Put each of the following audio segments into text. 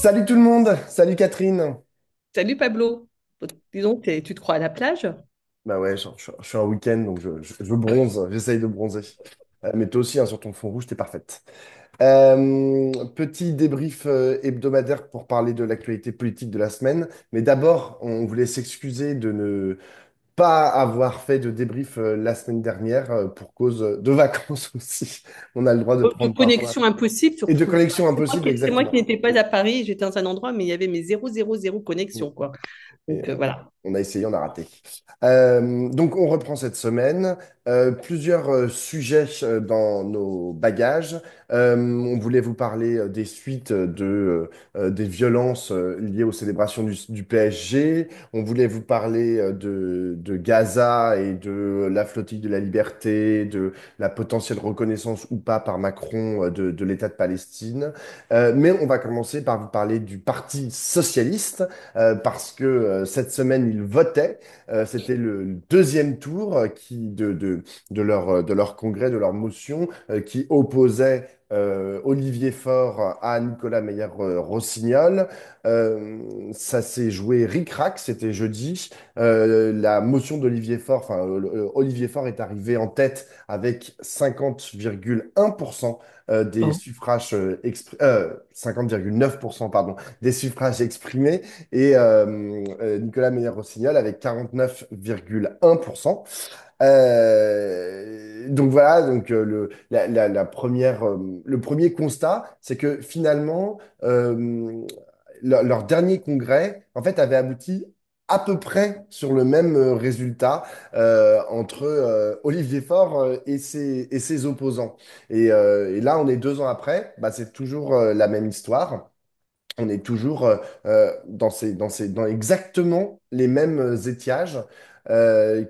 Salut tout le monde, salut Catherine. Salut Pablo. Disons que tu te crois à la plage? Bah ouais, je suis en week-end donc je bronze, j'essaye de bronzer. Mais toi aussi, hein, sur ton fond rouge, t'es parfaite. Petit débrief hebdomadaire pour parler de l'actualité politique de la semaine. Mais d'abord, on voulait s'excuser de ne pas avoir fait de débrief la semaine dernière pour cause de vacances aussi. On a le droit de De prendre parfois. connexion impossible Et de surtout. connexion C'est moi impossible, qui, c'est moi qui exactement. n'étais pas à Paris, j'étais dans un endroit, mais il y avait mes 000 connexion, quoi. Et Donc voilà. on a essayé, on a raté. Donc on reprend cette semaine. Plusieurs sujets dans nos bagages. On voulait vous parler des suites des violences liées aux célébrations du PSG. On voulait vous parler de Gaza et de la flottille de la liberté, de la potentielle reconnaissance ou pas par Macron de l'État de Palestine. Mais on va commencer par vous parler du Parti socialiste parce que cette semaine, ils votaient. C'était le deuxième tour de leur congrès, de leur motion, qui opposait Olivier Faure à Nicolas Meyer-Rossignol. Euh, Ça s'est joué ric-rac, c'était jeudi. La motion d'Olivier Faure, Olivier Faure est arrivé en tête avec 50,1% des Oh. suffrages 50,9%, pardon, des suffrages exprimés et Nicolas Meyer-Rossignol avec 49,1%. Donc voilà, donc la première, le premier constat, c'est que finalement, leur dernier congrès, en fait, avait abouti à peu près sur le même résultat entre Olivier Faure et ses opposants. Et là, on est 2 ans après, bah, c'est toujours la même histoire. On est toujours dans exactement les mêmes étiages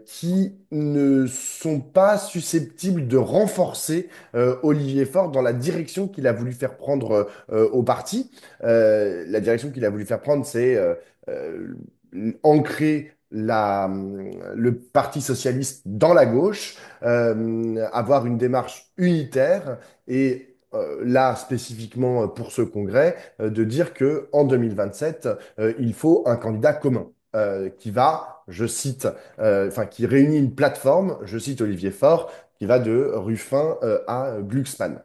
qui ne sont pas susceptibles de renforcer Olivier Faure dans la direction qu'il a voulu faire prendre au parti. La direction qu'il a voulu faire prendre, c'est euh, ancrer le Parti socialiste dans la gauche, avoir une démarche unitaire et là, spécifiquement pour ce congrès, de dire que en 2027, il faut un candidat commun qui va, je cite, qui réunit une plateforme, je cite Olivier Faure, qui va de Ruffin à Glucksmann.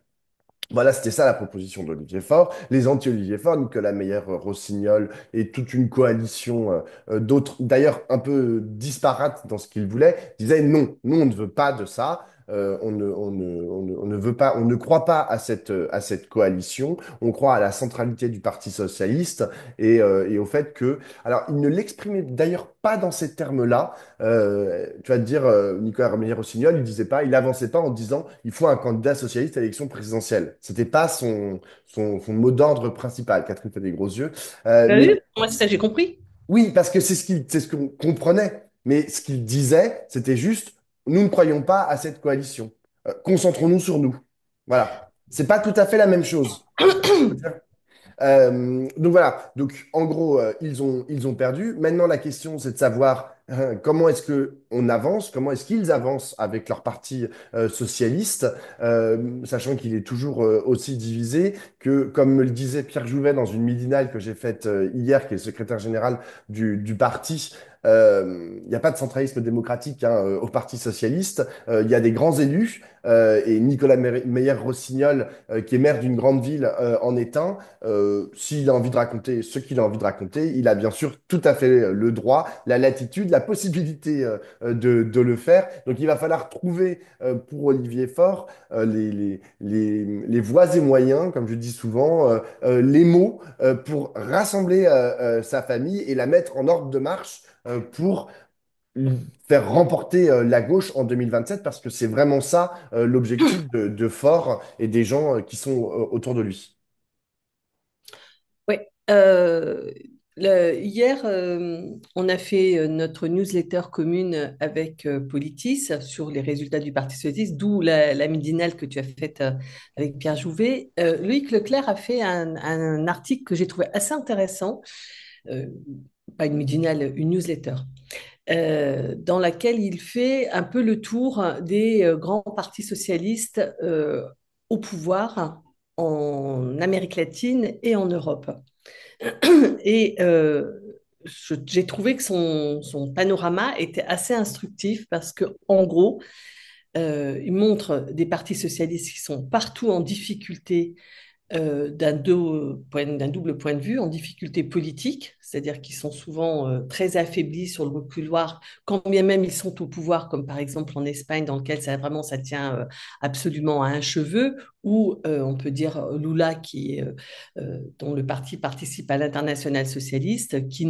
Voilà, c'était ça la proposition d'Olivier Faure. Les anti-Olivier Faure, Nicolas Meyer, Rossignol et toute une coalition d'autres, d'ailleurs un peu disparates dans ce qu'ils voulaient, disaient non, nous on ne veut pas de ça. On ne veut pas, on ne croit pas à cette coalition. On croit à la centralité du Parti socialiste et au fait que, alors, il ne l'exprimait d'ailleurs pas dans ces termes-là. Tu vas te dire, Nicolas Meyer-Rossignol, il disait pas, il avançait pas en disant, il faut un candidat socialiste à l'élection présidentielle. C'était pas son mot d'ordre principal. Catherine fait des gros yeux. T'as Mais vu? Moi, c'est ça, j'ai compris. oui, parce que c'est ce qu'on comprenait. Mais ce qu'il disait, c'était juste, nous ne croyons pas à cette coalition. Concentrons-nous sur nous. Voilà. C'est pas tout à fait la même chose. Donc voilà, donc en gros, ils ont perdu. Maintenant, la question, c'est de savoir comment est-ce que on avance, comment est-ce qu'ils avancent avec leur parti socialiste, sachant qu'il est toujours aussi divisé que, comme me le disait Pierre Jouvet dans une midinale que j'ai faite hier, qui est le secrétaire général du parti. Il n'y a pas de centralisme démocratique hein, au Parti socialiste. Il y a des grands élus et Nicolas Meyer-Rossignol, qui est maire d'une grande ville, en est un. S'il a envie de raconter ce qu'il a envie de raconter, il a bien sûr tout à fait le droit, la latitude, la possibilité de le faire. Donc il va falloir trouver pour Olivier Faure les voies et moyens, comme je dis souvent, les mots pour rassembler sa famille et la mettre en ordre de marche pour faire remporter la gauche en 2027, parce que c'est vraiment ça l'objectif de Faure et des gens qui sont autour de lui. Oui. Hier, on a fait notre newsletter commune avec Politis sur les résultats du Parti socialiste, d'où la midinale que tu as faite avec Pierre Jouvet. Loïc Leclerc a fait un article que j'ai trouvé assez intéressant, euh, pas une midinale, une newsletter, dans laquelle il fait un peu le tour des grands partis socialistes au pouvoir en Amérique latine et en Europe. Et j'ai trouvé que son panorama était assez instructif parce que, en gros, il montre des partis socialistes qui sont partout en difficulté d'un double point de vue, en difficulté politique, c'est-à-dire qu'ils sont souvent très affaiblis sur le reculoir, quand bien même ils sont au pouvoir, comme par exemple en Espagne, dans lequel ça tient absolument à un cheveu, ou on peut dire Lula, dont le parti participe à l'international socialiste, qui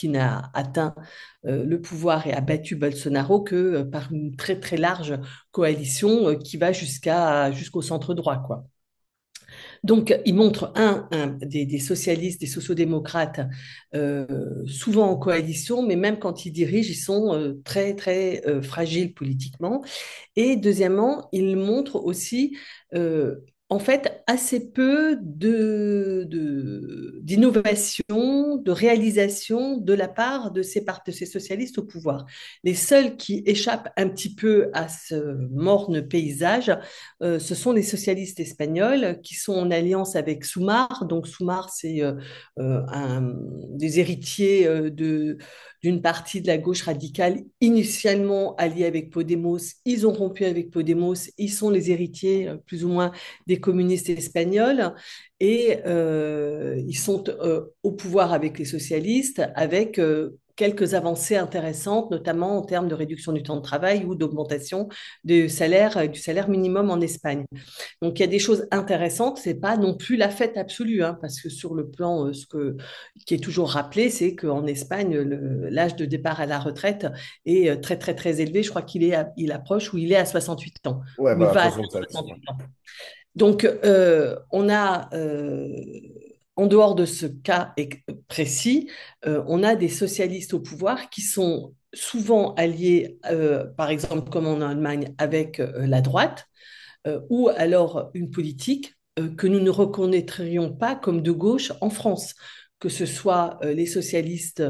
n'a atteint le pouvoir et a battu Bolsonaro que par une très très large coalition qui va jusqu'au centre droit, quoi. Donc, il montre des socialistes, des sociodémocrates, souvent en coalition, mais même quand ils dirigent, ils sont très, très fragiles politiquement. Et deuxièmement, il montre aussi, euh, en fait, assez peu d'innovation, de réalisation de la part de ces socialistes au pouvoir. Les seuls qui échappent un petit peu à ce morne paysage, ce sont les socialistes espagnols qui sont en alliance avec Sumar. Donc Sumar, c'est des héritiers d'une partie de la gauche radicale initialement alliée avec Podemos. Ils ont rompu avec Podemos. Ils sont les héritiers, plus ou moins, des communistes espagnols. Et ils sont au pouvoir avec les socialistes, avec quelques avancées intéressantes, notamment en termes de réduction du temps de travail ou d'augmentation du salaire minimum en Espagne. Donc il y a des choses intéressantes, c'est pas non plus la fête absolue, hein, parce que sur le plan, qui est toujours rappelé, c'est qu'en Espagne, l'âge de départ à la retraite est très très très élevé. Je crois il approche ou il est à 68 ans, Ouais, ou il bah, va à 67. 68 ans. Donc on a en dehors de ce cas précis, on a des socialistes au pouvoir qui sont souvent alliés, par exemple, comme en Allemagne, avec la droite, ou alors une politique que nous ne reconnaîtrions pas comme de gauche en France, que ce soit les socialistes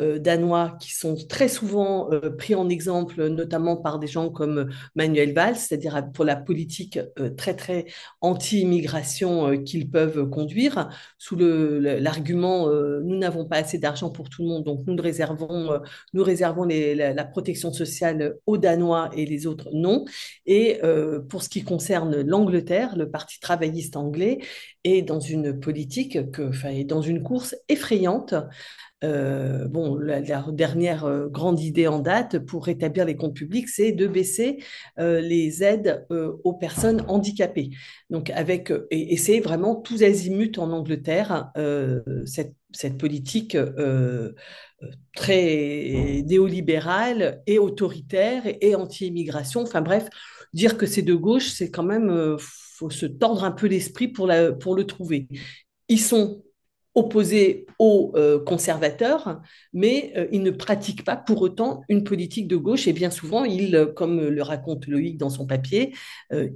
danois qui sont très souvent pris en exemple, notamment par des gens comme Manuel Valls, c'est-à-dire pour la politique très très anti-immigration qu'ils peuvent conduire, sous l'argument nous n'avons pas assez d'argent pour tout le monde, donc nous réservons la protection sociale aux Danois et les autres non. Et pour ce qui concerne l'Angleterre, le Parti travailliste anglais est dans une politique, est dans une course effrayante. Bon, la dernière grande idée en date pour rétablir les comptes publics, c'est de baisser les aides aux personnes handicapées. Donc, et c'est vraiment tous azimuts en Angleterre, cette politique très néolibérale et autoritaire et anti-immigration. Enfin bref, dire que c'est de gauche, c'est quand même, faut se tordre un peu l'esprit pour le trouver. Ils sont opposés aux conservateurs, mais ils ne pratiquent pas pour autant une politique de gauche. Et bien souvent, comme le raconte Loïc dans son papier,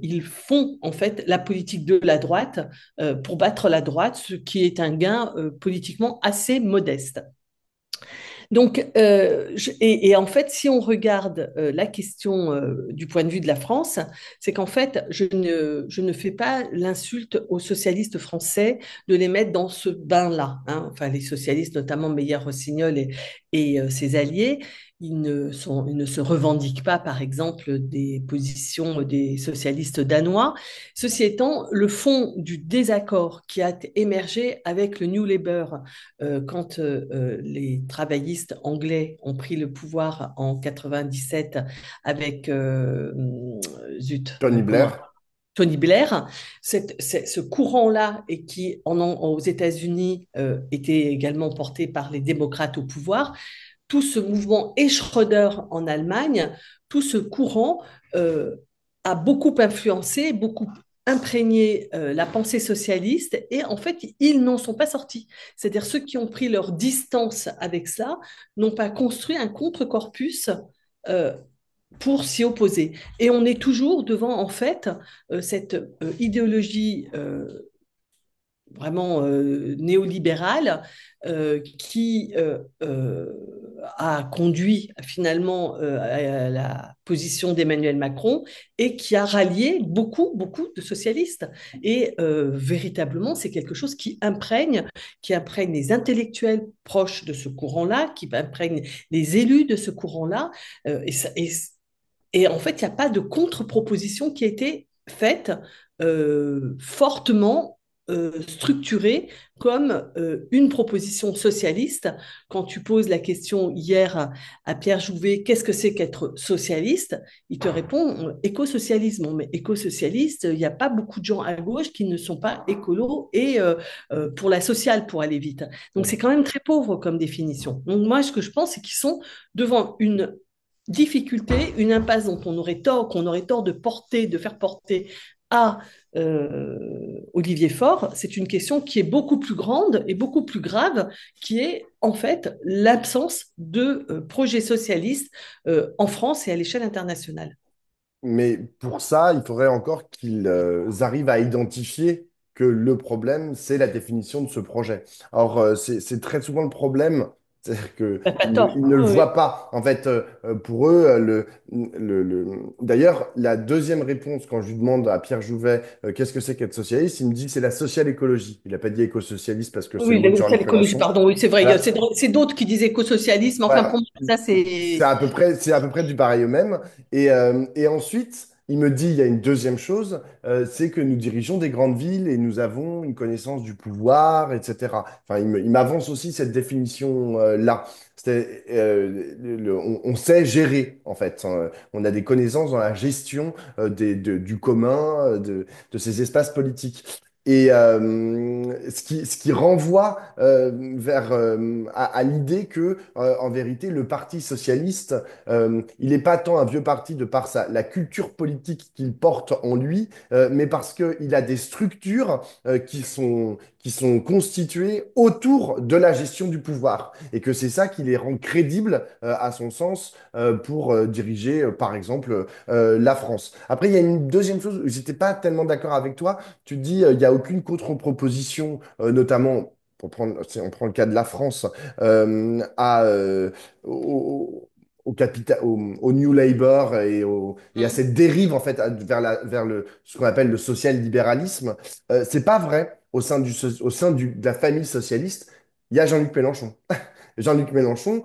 ils font en fait la politique de la droite pour battre la droite, ce qui est un gain politiquement assez modeste. Donc, et en fait, si on regarde la question du point de vue de la France, c'est qu'en fait, je ne fais pas l'insulte aux socialistes français de les mettre dans ce bain-là, hein. Enfin, les socialistes, notamment Meyer-Rossignol et ses alliés, ils ne se revendiquent pas, par exemple, des positions des socialistes danois. Ceci étant, le fond du désaccord qui a émergé avec le New Labour quand les travaillistes anglais ont pris le pouvoir en 97 avec Tony comment Blair. Tony Blair, ce courant-là et aux États-Unis était également porté par les démocrates au pouvoir, tout ce mouvement et Schröder en Allemagne, tout ce courant a beaucoup influencé, beaucoup imprégné la pensée socialiste et en fait, ils n'en sont pas sortis. C'est-à-dire ceux qui ont pris leur distance avec ça n'ont pas construit un contre-corpus euh, pour s'y opposer. Et on est toujours devant, en fait, cette idéologie vraiment néolibérale qui a conduit finalement à la position d'Emmanuel Macron et qui a rallié beaucoup, beaucoup de socialistes. Et véritablement, c'est quelque chose qui imprègne les intellectuels proches de ce courant-là, qui imprègne les élus de ce courant-là. Et en fait, il n'y a pas de contre-proposition qui a été faite fortement structurée comme une proposition socialiste. Quand tu poses la question hier à Pierre Jouvet, qu'est-ce que c'est qu'être socialiste? Il te répond écosocialisme. Bon, mais écosocialiste, il n'y a pas beaucoup de gens à gauche qui ne sont pas écolos et pour la sociale, pour aller vite. Donc c'est quand même très pauvre comme définition. Donc moi, ce que je pense, c'est qu'ils sont devant une difficulté, une impasse dont qu'on aurait tort de porter, de faire porter à Olivier Faure. C'est une question qui est beaucoup plus grande et beaucoup plus grave, qui est en fait l'absence de projet socialiste en France et à l'échelle internationale. Mais pour ça, il faudrait encore qu'ils arrivent à identifier que le problème, c'est la définition de ce projet. Alors, c'est très souvent le problème, c'est-à-dire qu'ils Pas ils tort. ne le Oui, voient pas. En fait, pour eux, d'ailleurs, la deuxième réponse, quand je lui demande à Pierre Jouvet qu'est-ce que c'est qu'être socialiste, il me dit que c'est la social écologie. Il n'a pas dit éco-socialiste parce que c'est le oui, mot de c'est Jean-Luc l'écologie, Mélenchon. pardon, oui, c'est vrai. Voilà. C'est d'autres qui disent écosocialisme. Enfin, pour Voilà. moi, ça, c'est. C'est à peu près du pareil au même. Et ensuite, il me dit, il y a une deuxième chose, c'est que nous dirigeons des grandes villes et nous avons une connaissance du pouvoir, etc. Enfin, il m'avance aussi cette définition-là. On sait gérer, en fait. On a des connaissances dans la gestion du commun, de ces espaces politiques. Et ce qui renvoie à l'idée que, en vérité, le Parti socialiste, il n'est pas tant un vieux parti de par la culture politique qu'il porte en lui, mais parce qu'il a des structures qui sont constituées autour de la gestion du pouvoir. Et que c'est ça qui les rend crédibles, à son sens, pour diriger, par exemple, la France. Après, il y a une deuxième chose, j'étais pas tellement d'accord avec toi. Tu dis, il n'y a aucune contre-proposition, notamment, si on prend le cas de la France, au, au New Labour et à cette dérive, en fait, ce qu'on appelle le social-libéralisme. C'est pas vrai au sein de la famille socialiste. Il y a Jean-Luc Mélenchon. Jean-Luc Mélenchon,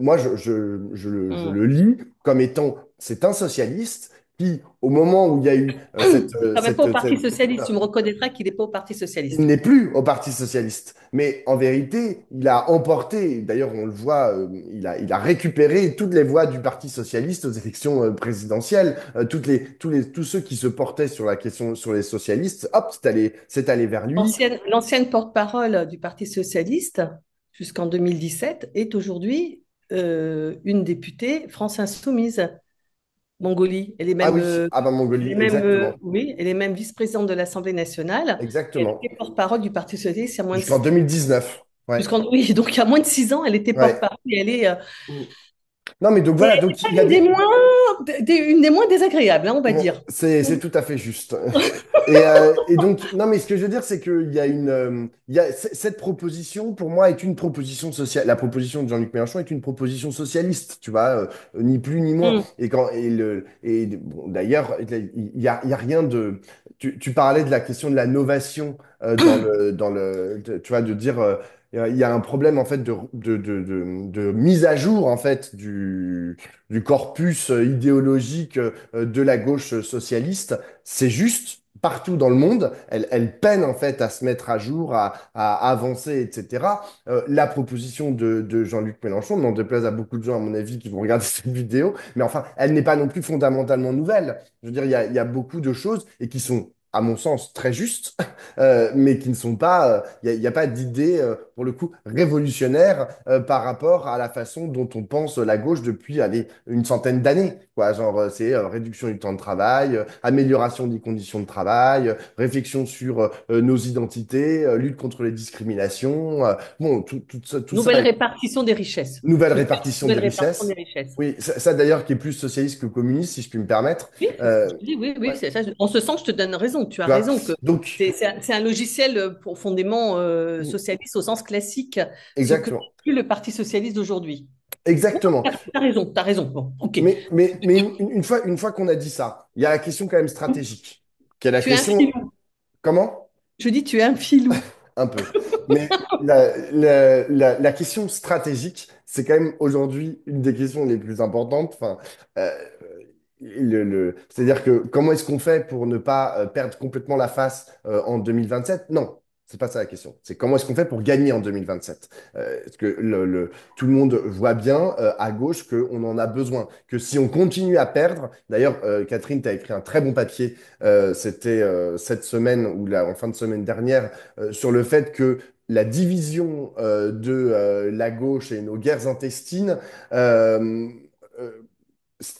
moi, je Hmm. le lis comme étant, c'est un socialiste qui, au moment où il y a eu Il ne travaille pas au Parti socialiste. Tu me reconnaîtras qu'il n'est pas au Parti il socialiste. n'est plus au Parti socialiste. Mais en vérité, il a emporté, d'ailleurs on le voit, il a récupéré toutes les voix du Parti socialiste aux élections présidentielles. Tous ceux qui se portaient sur la question, sur les socialistes, hop, c'est allé vers lui. L'ancienne porte-parole du Parti socialiste jusqu'en 2017 est aujourd'hui une députée France Insoumise, Mongolie. Ah oui, ah ben Mongolie, exactement. Oui, elle est même vice-présidente de l'Assemblée nationale. Et elle Exactement. était porte-parole du Parti socialiste il y a moins de Jusqu'en 2019. Ouais. oui, donc il y a moins de 6 ans, elle était Ouais. porte-parole et elle est Non, mais donc et voilà, donc il y a une une des moins désagréables, hein, on va bon, dire. c'est tout à fait juste. Et donc, non, mais ce que je veux dire, c'est qu'il y a cette proposition, pour moi, est une proposition sociale. La proposition de Jean-Luc Mélenchon est une proposition socialiste, tu vois, ni plus ni moins. Mm. Bon, d'ailleurs, il y a rien de. Tu parlais de la question de la novation tu vois, de dire. Il y a un problème en fait de mise à jour en fait du corpus idéologique de la gauche socialiste. C'est juste, partout dans le monde, elle peine en fait à se mettre à jour, à avancer, etc. La proposition de Jean-Luc Mélenchon, n'en déplaise à beaucoup de gens, à mon avis, qui vont regarder cette vidéo, mais enfin, elle n'est pas non plus fondamentalement nouvelle. Je veux dire, il y a beaucoup de choses et qui sont, à mon sens, très justes, mais qui ne sont pas, il y a pas d'idée, pour le coup, révolutionnaire par rapport à la façon dont on pense la gauche depuis, allez, une centaine d'années. Quoi, genre, c'est réduction du temps de travail, amélioration des conditions de travail, réflexion sur nos identités, lutte contre les discriminations. Bon, tout ça Nouvelle est répartition des richesses. nouvelle Nouvelle répartition des nouvelle répartition des richesses. richesses. Oui, ça, d'ailleurs qui est plus socialiste que communiste, si je puis me permettre. Oui, c'est ce que je Euh, te dis, oui, oui, ouais, c'est ça. En ce sens, je te donne raison. Tu as tu vois. raison que Donc, c'est un logiciel profondément socialiste au sens classique, ce que exactement. n'est plus le Parti socialiste d'aujourd'hui. Exactement. T'as raison, t'as raison. Bon, ok. Mais une fois qu'on a dit ça, il y a la question quand même stratégique, qui est la Tu es un question, filou. comment? Je dis, tu es un filou. Un peu. Mais la question stratégique, c'est quand même aujourd'hui une des questions les plus importantes. Enfin, euh, c'est-à-dire que comment est-ce qu'on fait pour ne pas perdre complètement la face en 2027? Non, c'est pas ça la question. C'est comment est-ce qu'on fait pour gagner en 2027? Parce que tout le monde voit bien à gauche qu'on en a besoin. Que si on continue à perdre, d'ailleurs, Catherine, tu as écrit un très bon papier, c'était cette semaine ou en fin de semaine dernière, sur le fait que la division de la gauche et nos guerres intestines euh, euh,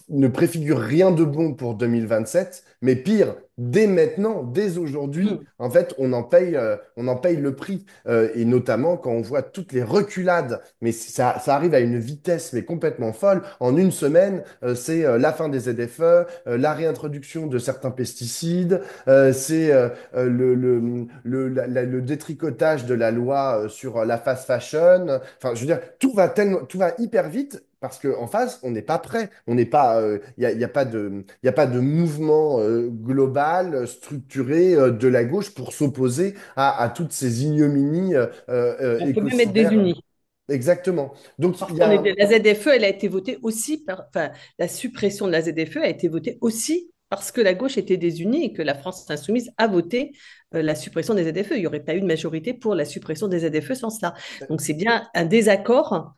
ne préfigure rien de bon pour 2027, mais pire, dès maintenant, dès aujourd'hui, Hmm. en fait, on en paye le prix. Et notamment quand on voit toutes les reculades, mais ça arrive à une vitesse mais complètement folle. En une semaine, c'est la fin des ZFE, la réintroduction de certains pesticides, c'est le détricotage de la loi sur la fast fashion. Enfin, je veux dire, tout va hyper vite parce qu'en face, on n'est pas prêt. On n'est pas, y a pas de mouvement global, structuré de la gauche pour s'opposer à toutes ces ignominies On peut même être écocidaires. désunis. Exactement. Donc, il Parce y a la ZFE, elle a été votée aussi enfin, la suppression de la ZFE a été votée aussi parce que la gauche était désunie et que la France insoumise a voté la suppression des ZFE. Il n'y aurait pas eu de majorité pour la suppression des ZFE sans cela. Donc c'est bien un désaccord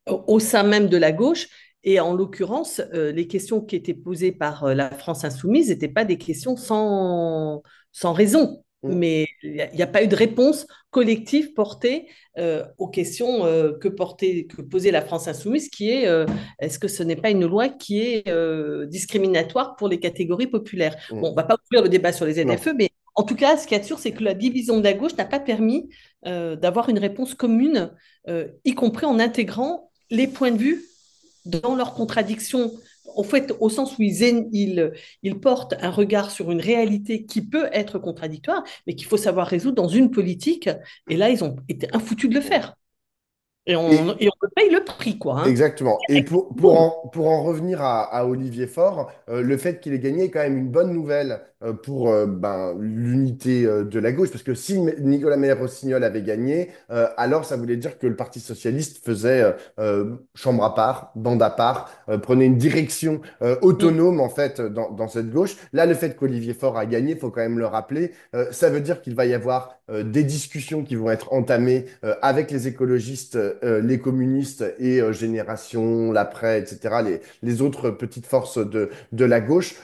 au sein même de la gauche. Et en l'occurrence, les questions qui étaient posées par la France insoumise n'étaient pas des questions sans raison. Mais il n'y a pas eu de réponse collective portée aux questions que posait la France insoumise, qui est est-ce que ce n'est pas une loi qui est discriminatoire pour les catégories populaires? Bon, on ne va pas ouvrir le débat sur les non. ZFE, mais en tout cas, ce qu'il y a de sûr, c'est que la division de la gauche n'a pas permis d'avoir une réponse commune, y compris en intégrant les points de vue dans leurs contradictions, en fait, au sens où ils portent un regard sur une réalité qui peut être contradictoire, mais qu'il faut savoir résoudre dans une politique. Et là, ils ont été infoutus de le faire. Et, Et on paye le prix, quoi. Hein. exactement. Et Bon. pour en revenir à Olivier Faure, le fait qu'il ait gagné est quand même une bonne nouvelle pour ben, l'unité de la gauche, parce que si Nicolas Meyer-Rossignol avait gagné, alors ça voulait dire que le Parti socialiste faisait chambre à part, bande à part, prenait une direction Mm. autonome en fait dans cette gauche. Là, le fait qu'Olivier Faure a gagné, il faut quand même le rappeler, ça veut dire qu'il va y avoir des discussions qui vont être entamées avec les écologistes, les communistes et Génération, l'après, etc., les autres petites forces de la gauche,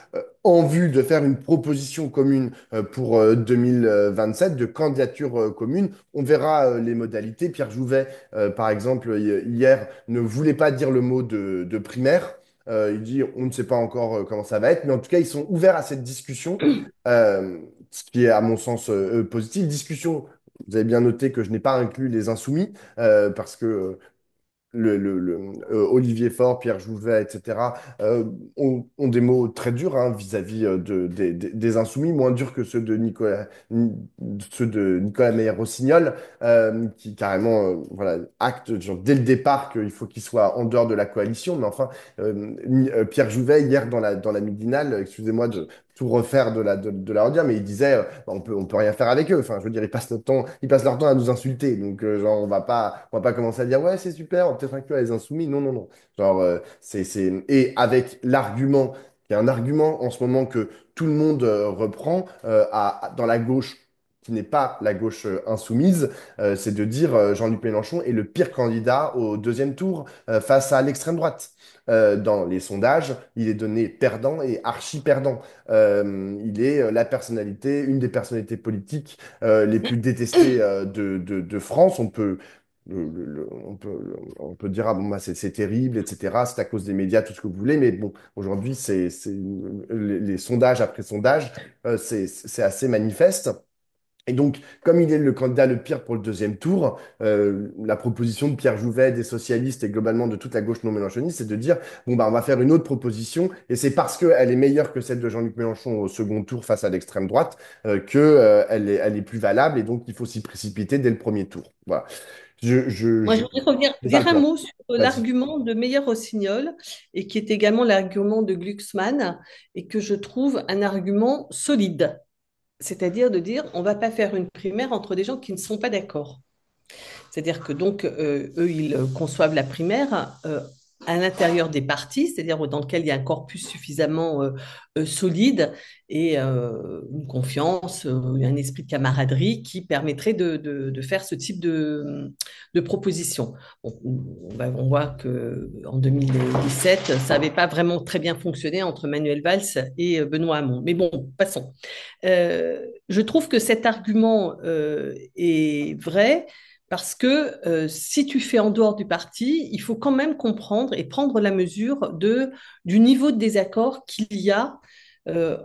en vue de faire une proposition commune pour 2027, de candidature commune. On verra les modalités. Pierre Jouvet, par exemple, hier, ne voulait pas dire le mot de primaire. Il dit, on ne sait pas encore comment ça va être, mais en tout cas, ils sont ouverts à cette discussion, ce qui est à mon sens positif. Discussion, vous avez bien noté que je n'ai pas inclus les insoumis, parce que Olivier Faure, Pierre Jouvet, etc., ont des mots très durs hein, vis-à-vis des insoumis, moins durs que ceux de Nicolas Meyer-Rossignol, qui carrément voilà, acte genre, dès le départ qu'il faut qu'il soit en dehors de la coalition. Mais enfin, Pierre Jouvet, hier dans la midinale, excusez-moi de tout refaire de la redire, mais il disait bah, on peut rien faire avec eux. Enfin, je veux dire, ils passent leur temps à nous insulter. Donc, genre, on va pas commencer à dire ouais, c'est super, on va peut-être inclure les insoumis. Non, non, non. Genre, et avec l'argument, il y a un argument en ce moment que tout le monde reprend dans la gauche qui n'est pas la gauche insoumise, c'est de dire Jean-Luc Mélenchon est le pire candidat au deuxième tour face à l'extrême droite. Dans les sondages, il est donné perdant et archi perdant. Il est la personnalité, une des personnalités politiques les plus détestées de France. On peut dire, ah bon, bah, c'est terrible, etc. C'est à cause des médias, tout ce que vous voulez. Mais bon, aujourd'hui, les sondages après sondages, c'est assez manifeste. Et donc, comme il est le candidat le pire pour le deuxième tour, la proposition de Pierre Jouvet, des socialistes et globalement de toute la gauche non mélenchoniste, c'est de dire, bon, bah, on va faire une autre proposition, et c'est parce qu'elle est meilleure que celle de Jean-Luc Mélenchon au second tour face à l'extrême droite, elle est plus valable, et donc il faut s'y précipiter dès le premier tour. Voilà. Moi, je voudrais revenir, Mais dire un d'accord, mot sur vas-y. l'argument de Meyer-Rossignol, et qui est également l'argument de Glucksmann, et que je trouve un argument solide. C'est-à-dire de dire, on ne va pas faire une primaire entre des gens qui ne sont pas d'accord. C'est-à-dire que donc, eux, ils conçoivent la primaire à l'intérieur des partis, c'est-à-dire dans lequel il y a un corpus suffisamment solide et une confiance, un esprit de camaraderie qui permettrait de faire ce type de proposition. Bon, on voit qu'en 2017, ça n'avait pas vraiment très bien fonctionné entre Manuel Valls et Benoît Hamon. Mais bon, passons. Je trouve que cet argument est vrai parce que si tu fais en dehors du parti, il faut quand même comprendre et prendre la mesure du niveau de désaccord qu'il y a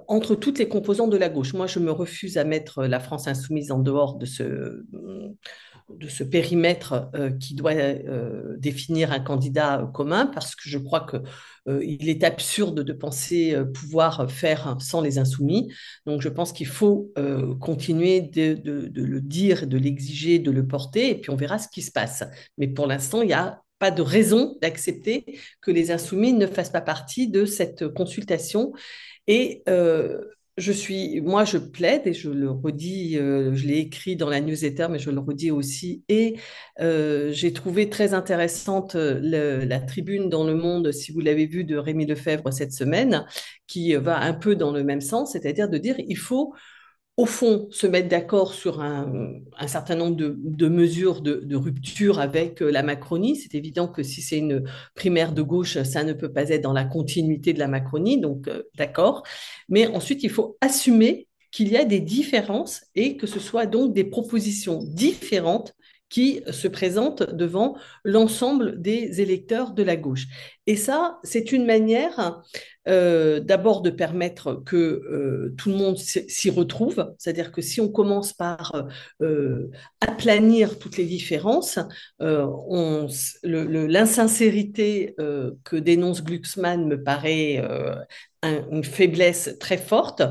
entre toutes les composantes de la gauche. Moi, je me refuse à mettre la France insoumise en dehors de ce périmètre qui doit définir un candidat commun, parce que je crois que il est absurde de penser pouvoir faire sans les insoumis. Donc, je pense qu'il faut continuer de le dire, de l'exiger, de le porter, et puis on verra ce qui se passe. Mais pour l'instant, il n'y a pas de raison d'accepter que les insoumis ne fassent pas partie de cette consultation. Et moi, je plaide, et je le redis, je l'ai écrit dans la newsletter, mais je le redis aussi. Et j'ai trouvé très intéressante la tribune dans Le Monde, si vous l'avez vu, de Rémi Lefebvre cette semaine, qui va un peu dans le même sens, c'est-à-dire de dire il faut au fond, se mettre d'accord sur un certain nombre de mesures de rupture avec la Macronie. C'est évident que si c'est une primaire de gauche, ça ne peut pas être dans la continuité de la Macronie, donc d'accord. Mais ensuite, il faut assumer qu'il y a des différences et que ce soit donc des propositions différentes qui se présentent devant l'ensemble des électeurs de la gauche. Et ça, c'est une manière d'abord de permettre que tout le monde s'y retrouve, c'est-à-dire que si on commence par aplanir toutes les différences, l'insincérité que dénonce Glucksmann me paraît une faiblesse très forte.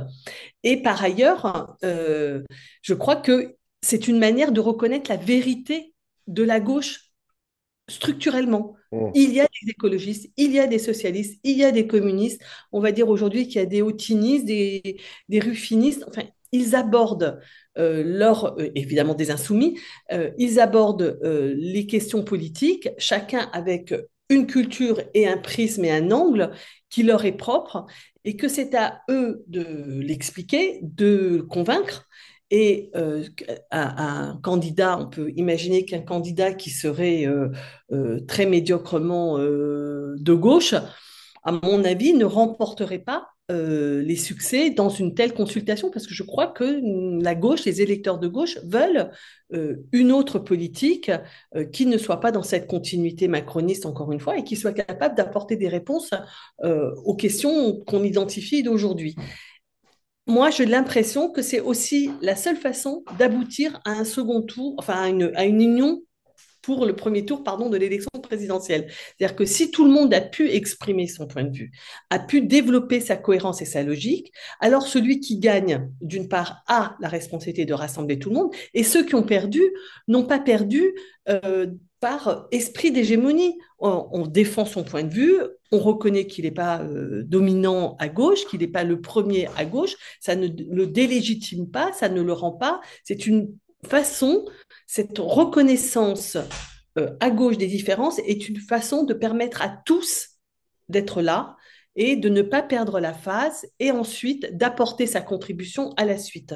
Et par ailleurs, je crois que c'est une manière de reconnaître la vérité de la gauche structurellement. Mm. Il y a des écologistes, il y a des socialistes, il y a des communistes. On va dire aujourd'hui qu'il y a des hautinistes, des ruffinistes. Enfin, ils abordent évidemment des insoumis, ils abordent les questions politiques, chacun avec une culture et un prisme et un angle qui leur est propre, et que c'est à eux de l'expliquer, de le convaincre. Et un candidat, on peut imaginer qu'un candidat qui serait très médiocrement de gauche, à mon avis, ne remporterait pas les succès dans une telle consultation, parce que je crois que la gauche, les électeurs de gauche veulent une autre politique qui ne soit pas dans cette continuité macroniste, encore une fois, et qui soit capable d'apporter des réponses aux questions qu'on identifie d'aujourd'hui. Moi, j'ai l'impression que c'est aussi la seule façon d'aboutir à un second tour, enfin à une union pour le premier tour, pardon, de l'élection présidentielle. C'est-à-dire que si tout le monde a pu exprimer son point de vue, a pu développer sa cohérence et sa logique, alors celui qui gagne, d'une part, a la responsabilité de rassembler tout le monde, et ceux qui ont perdu n'ont pas perdu par esprit d'hégémonie. On défend son point de vue, on reconnaît qu'il n'est pas dominant à gauche, qu'il n'est pas le premier à gauche, ça ne le délégitime pas, ça ne le rend pas. C'est une façon, cette reconnaissance à gauche des différences est une façon de permettre à tous d'être là et de ne pas perdre la phase, et ensuite d'apporter sa contribution à la suite.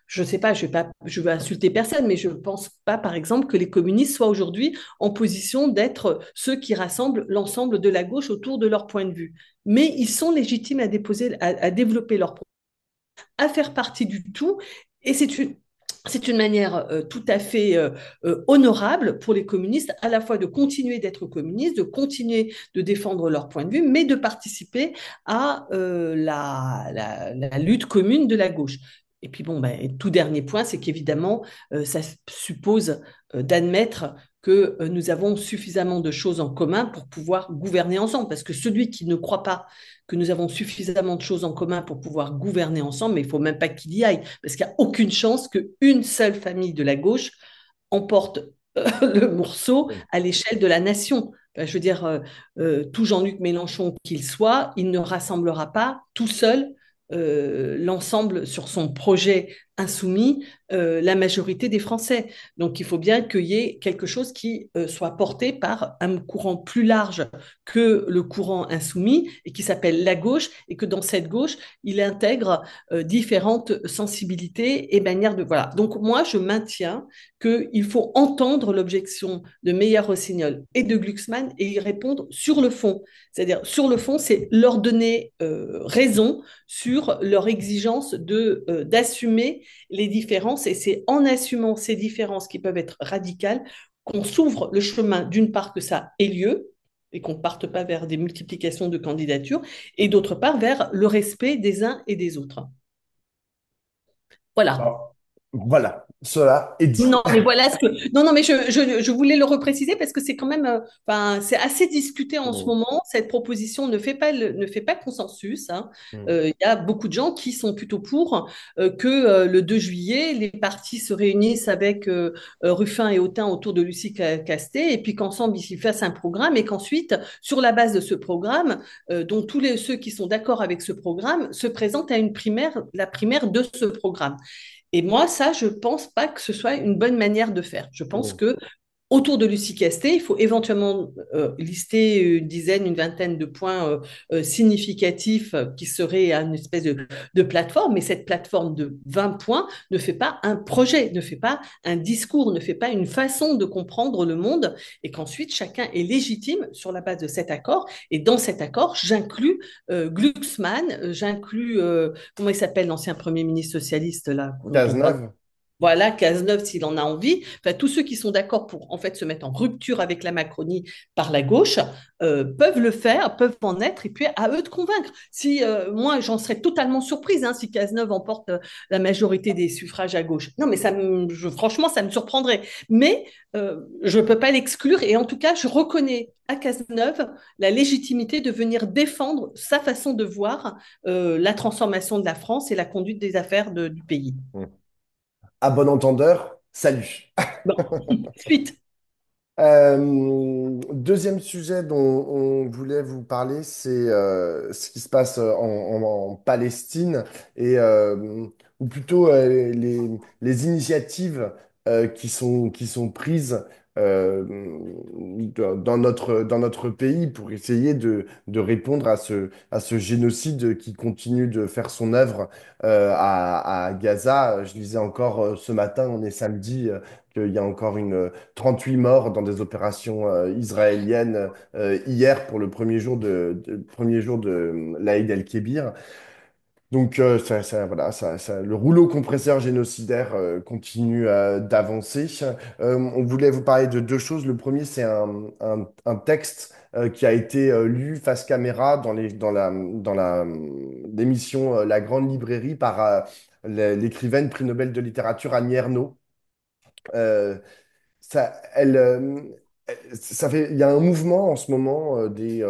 Je ne sais pas, je veux insulter personne, mais je ne pense pas, par exemple, que les communistes soient aujourd'hui en position d'être ceux qui rassemblent l'ensemble de la gauche autour de leur point de vue. Mais ils sont légitimes à développer leur point, à faire partie du tout, et c'est une manière tout à fait honorable pour les communistes, à la fois de continuer d'être communistes, de continuer de défendre leur point de vue, mais de participer à la lutte commune de la gauche. Et puis bon, ben, tout dernier point, c'est qu'évidemment, ça suppose d'admettre que nous avons suffisamment de choses en commun pour pouvoir gouverner ensemble. Parce que celui qui ne croit pas que nous avons suffisamment de choses en commun pour pouvoir gouverner ensemble, mais il ne faut même pas qu'il y aille, parce qu'il n'y a aucune chance qu'une seule famille de la gauche emporte le morceau Oui. à l'échelle de la nation. Enfin, je veux dire, tout Jean-Luc Mélenchon qu'il soit, il ne rassemblera pas tout seul l'ensemble sur son projet insoumis, la majorité des Français. Donc il faut bien qu'il y ait quelque chose qui soit porté par un courant plus large que le courant insoumis et qui s'appelle la gauche, et que dans cette gauche, il intègre différentes sensibilités et manières de... Voilà. Donc moi, je maintiens qu'il faut entendre l'objection de Meyer-Rossignol et de Glucksmann et y répondre sur le fond. C'est-à-dire, sur le fond, c'est leur donner raison sur leur exigence d'assumer les différences. Et c'est en assumant ces différences qui peuvent être radicales qu'on s'ouvre le chemin, d'une part, que ça ait lieu, et qu'on ne parte pas vers des multiplications de candidatures, et d'autre part, vers le respect des uns et des autres. Voilà. Alors, voilà, cela est dit. Non, mais voilà ce que. Non, non, mais je voulais le repréciser parce que c'est quand même. Enfin, c'est assez discuté en ce Mm, moment. Cette proposition ne fait pas consensus, hein. mm. Il y a beaucoup de gens qui sont plutôt pour que le 2 juillet, les partis se réunissent avec Ruffin et Autain autour de Lucie Castet et puis qu'ensemble, ils s'y fassent un programme et qu'ensuite, sur la base de ce programme, dont ceux qui sont d'accord avec ce programme se présentent à une primaire, la primaire de ce programme. Et moi, ça, je pense pas que ce soit une bonne manière de faire. Je pense Mm. que autour de Lucie Castet, il faut éventuellement lister une dizaine, une vingtaine de points significatifs qui seraient une espèce de plateforme, mais cette plateforme de 20 points ne fait pas un projet, ne fait pas un discours, ne fait pas une façon de comprendre le monde, et qu'ensuite chacun est légitime sur la base de cet accord. Et dans cet accord, j'inclus Glucksmann, j'inclus, comment il s'appelle l'ancien Premier ministre socialiste là, dont on parle, Cazeneuve. voilà, Cazeneuve s'il en a envie, enfin, tous ceux qui sont d'accord pour en fait se mettre en rupture avec la Macronie par la gauche peuvent le faire, peuvent en être, et puis à eux de convaincre. Si moi j'en serais totalement surprise hein, si Cazeneuve emporte la majorité des suffrages à gauche. Non, mais franchement, ça me surprendrait. Mais je ne peux pas l'exclure, et en tout cas, je reconnais à Cazeneuve la légitimité de venir défendre sa façon de voir la transformation de la France et la conduite des affaires du pays. Mm. À bon entendeur, salut. Bon, suite. Deuxième sujet dont on voulait vous parler, c'est ce qui se passe en Palestine et ou plutôt les initiatives qui sont prises dans notre pays pour essayer de répondre à ce génocide qui continue de faire son œuvre à Gaza. Je disais encore ce matin, on est samedi, qu'il y a encore 38 morts dans des opérations israéliennes hier pour le premier jour de l'Aïd el-Kébir. Donc voilà, le rouleau compresseur génocidaire continue d'avancer. On voulait vous parler de deux choses. Le premier, c'est un texte qui a été lu face caméra l'émission La Grande Librairie par l'écrivaine prix Nobel de littérature Annie Ernaux. Euh, il y a un mouvement en ce moment des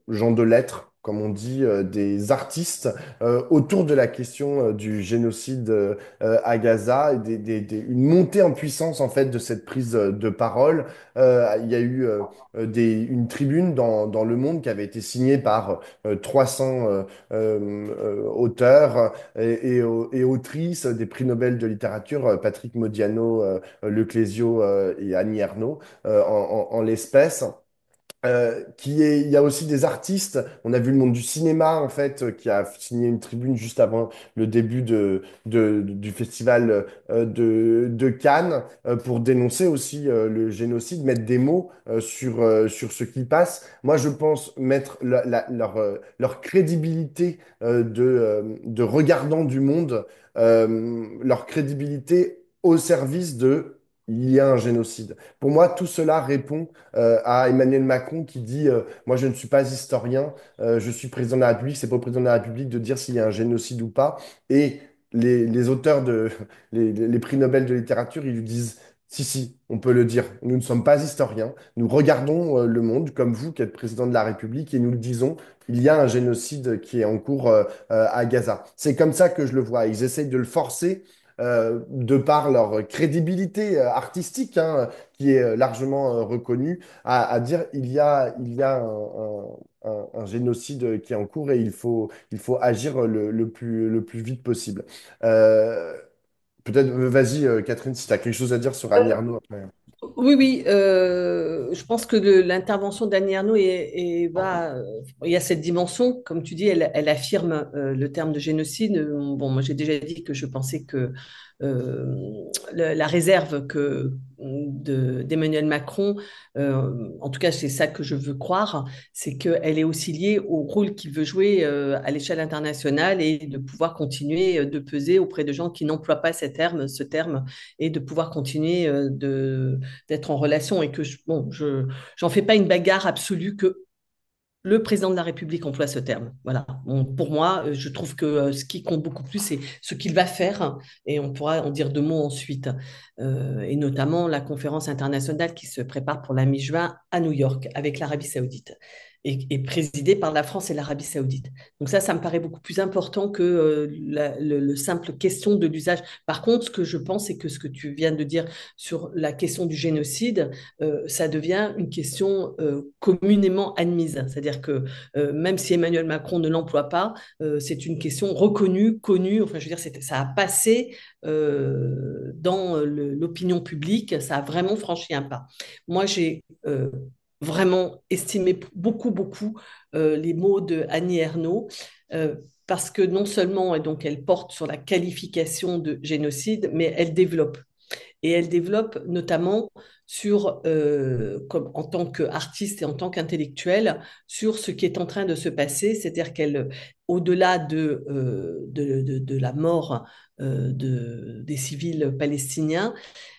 gens de lettres, comme on dit, des artistes, autour de la question du génocide à Gaza, et une montée en puissance en fait de cette prise de parole. Il y a eu une tribune dans Le Monde qui avait été signée par 300 auteurs et autrices des prix Nobel de littérature, Patrick Modiano, Le Clésio et Annie Ernaux en l'espèce. Il y a aussi des artistes. On a vu le monde du cinéma, en fait, qui a signé une tribune juste avant le début du festival de Cannes pour dénoncer aussi le génocide, mettre des mots sur ce qui passe. Moi, je pense mettre leur crédibilité de regardant du monde, leur crédibilité au service de il y a un génocide. Pour moi, tout cela répond à Emmanuel Macron qui dit moi, je ne suis pas historien, je suis président de la République, c'est pas au président de la République de dire s'il y a un génocide ou pas. Et les auteurs les prix Nobel de littérature, ils lui disent si, si, on peut le dire, nous ne sommes pas historiens, nous regardons le monde comme vous qui êtes président de la République et nous le disons, il y a un génocide qui est en cours à Gaza. C'est comme ça que je le vois. Ils essayent de le forcer de par leur crédibilité artistique, hein, qui est largement reconnue, à dire il y a un génocide qui est en cours et il faut agir le plus vite possible. Euh, Peut-être, vas-y, Catherine, si tu as quelque chose à dire sur Annie Ernaux après. Oui, oui, je pense que l'intervention d'Annie Ernaux il y a cette dimension, comme tu dis, elle affirme le terme de génocide. Bon, moi j'ai déjà dit que je pensais que la réserve d'Emmanuel Macron, en tout cas c'est ça que je veux croire, c'est qu'elle est aussi liée au rôle qu'il veut jouer à l'échelle internationale et de pouvoir continuer de peser auprès de gens qui n'emploient pas ce terme, et de pouvoir continuer d'être en relation et que j'en fais pas une bagarre absolue que le président de la République emploie ce terme. Voilà. Bon, pour moi, je trouve que ce qui compte beaucoup plus, c'est ce qu'il va faire, et on pourra en dire deux mots ensuite, et notamment la conférence internationale qui se prépare pour la mi-juin à New York avec l'Arabie Saoudite et présidée par la France et l'Arabie Saoudite. Donc ça me paraît beaucoup plus important que le simple question de l'usage. Par contre, ce que je pense, c'est que ce que tu viens de dire sur la question du génocide, ça devient une question communément admise. C'est-à-dire que même si Emmanuel Macron ne l'emploie pas, c'est une question reconnue, connue. Enfin, je veux dire, ça a passé dans l'opinion publique, ça a vraiment franchi un pas. Moi, j'ai vraiment estimé beaucoup, beaucoup les mots de Annie Ernaux. Parce que non seulement donc, elle porte sur la qualification de génocide, mais elle développe. Et elle développe notamment comme, en tant qu'artiste et en tant qu'intellectuelle, sur ce qui est en train de se passer, c'est-à-dire qu'elle, au-delà de la mort des civils palestiniens,